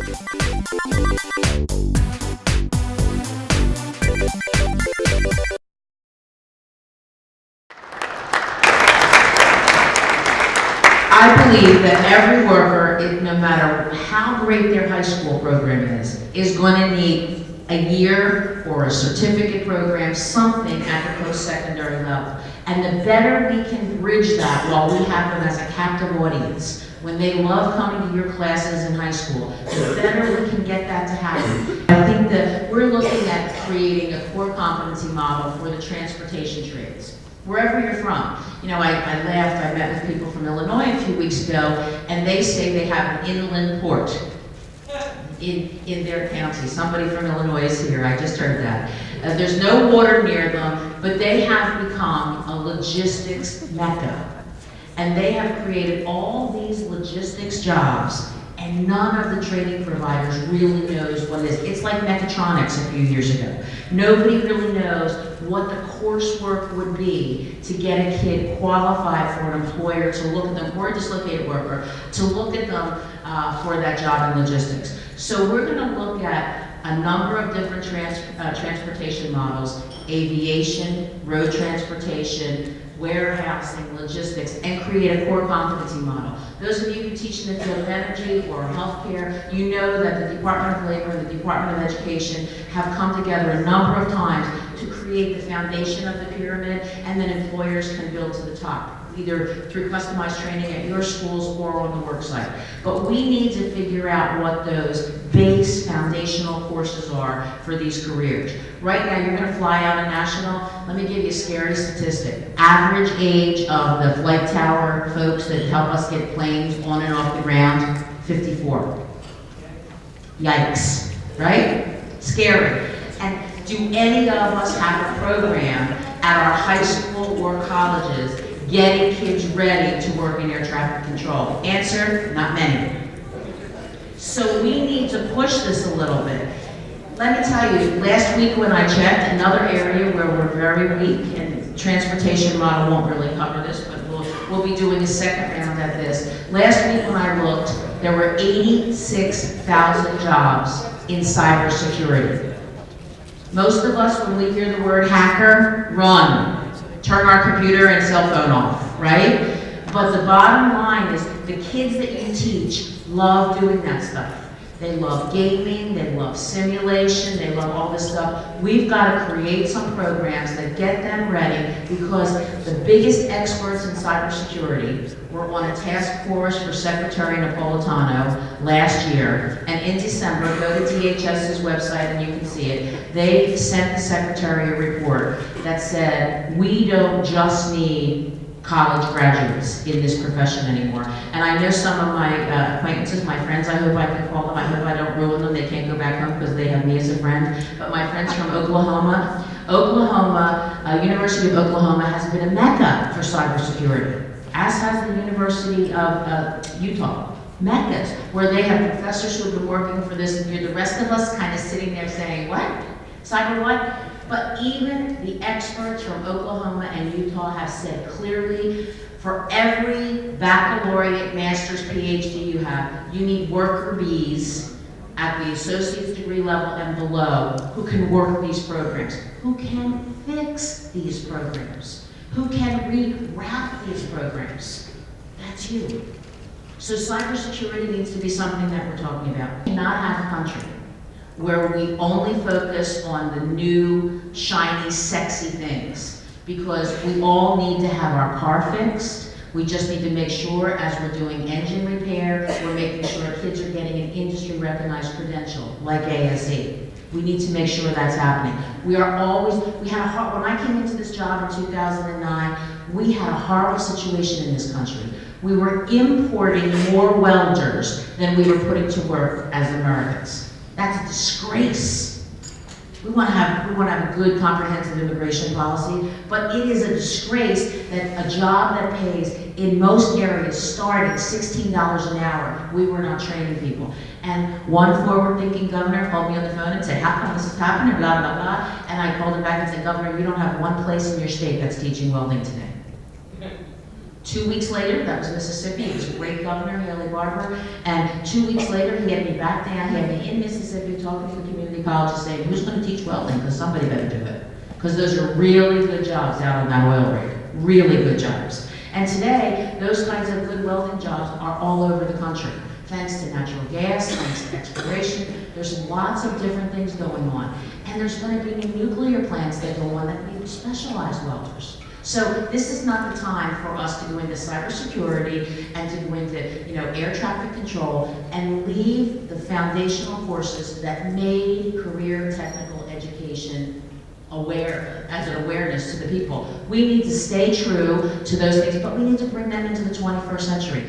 I believe that every worker, no matter how great their high school program is going to need a year or a certificate program, something at the post-secondary level. And the better we can bridge that while we have them as a captive audience, when they love coming to your classes in high school, the better we can get that to happen. I think that we're looking at creating a core competency model for the transportation trades. Wherever you're from. You know, I laughed, I met with people from Illinois a few weeks ago, and they say they have an inland port in their county. Somebody from Illinois is here, I just heard that. There's no water near them, but they have become a logistics mecca. And they have created all these logistics jobs, and none of the training providers really knows what it is. It's like mechatronics a few years ago. Nobody really knows what the coursework would be to get a kid qualified for an employer to look at them, or a dislocated worker, to look at them for that job in logistics. So we're going to look at a number of different transportation models: aviation, road transportation, warehousing, logistics, and create a core competency model. Those of you who teach in the field of energy or healthcare, you know that the Department of Labor and the Department of Education have come together a number of times to create the foundation of the pyramid, and then employers can build to the top, either through customized training at your schools or on the work site. But we need to figure out what those base foundational courses are for these careers. Right now, you're gonna fly out a national. Let me give you a scary statistic. Average age of the flight tower folks that help us get planes on and off the ground, 54. Yikes, right? Scary. And do any of us have a program at our high school or colleges getting kids ready to work in air traffic control? Answer, not many. So we need to push this a little bit. Let me tell you, last week when I checked, another area where we're very weak, and transportation model won't really cover this, but we'll be doing a second round at this. Last week when I looked, there were 86,000 jobs in cybersecurity. Most of us, when we hear the word hacker, run. Turn our computer and cell phone off, right? But the bottom line is the kids that you teach love doing that stuff. They love gaming, they love simulation, they love all this stuff. We've got to create some programs that get them ready, because the biggest experts in cybersecurity were on a task force for Secretary Napolitano last year. And in December, go to DHS's website and you can see it. They sent the Secretary a report that said, we don't just need college graduates in this profession anymore. And I know some of my acquaintances, my friends, I hope I can call them, I hope I don't ruin them, they can't go back home because they have me as a friend, but my friends from Oklahoma, University of Oklahoma has been a mecca for cybersecurity, as has the University of Utah. Meccas, where they have professors who have been working for this, and you're the rest of us kind of sitting there saying, what? Cyber what? But even the experts from Oklahoma and Utah have said clearly, for every baccalaureate, master's, PhD you have, you need worker bees at the associate's degree level and below who can work these programs, who can fix these programs, who can reroute these programs. That's you. So cybersecurity needs to be something that we're talking about. We cannot have a country where we only focus on the new, shiny, sexy things, because we all need to have our car fixed. We just need to make sure, as we're doing engine repair, we're making sure kids are getting an industry-recognized credential, like ASE. We need to make sure that's happening. When I came into this job in 2009, we had a horrible situation in this country. We were importing more welders than we were putting to work as Americans. That's a disgrace. We want to have a good, comprehensive immigration policy, but it is a disgrace that a job that pays in most areas starting $16 an hour, we were not training people. And one forward-thinking governor called me on the phone and said, how come this is happening, blah, blah, blah. And I called him back and said, Governor, you don't have one place in your state that's teaching welding today. 2 weeks later, that was Mississippi, it was a great governor, Haley Barbour, and 2 weeks later, he had me back down, he had me in Mississippi talking to the community colleges saying, who's gonna teach welding, because somebody better do it. Because those are really good jobs out on that oil rig, really good jobs. And today, those kinds of good welding jobs are all over the country. Thanks to natural gas, thanks to exploration, there's lots of different things going on. And there's going to be new nuclear plants that go on that need specialized welders. So this is not the time for us to go into cybersecurity and to go into, air traffic control and leave the foundational courses that made career technical education as an awareness to the people. We need to stay true to those things, but we need to bring them into the 21st century.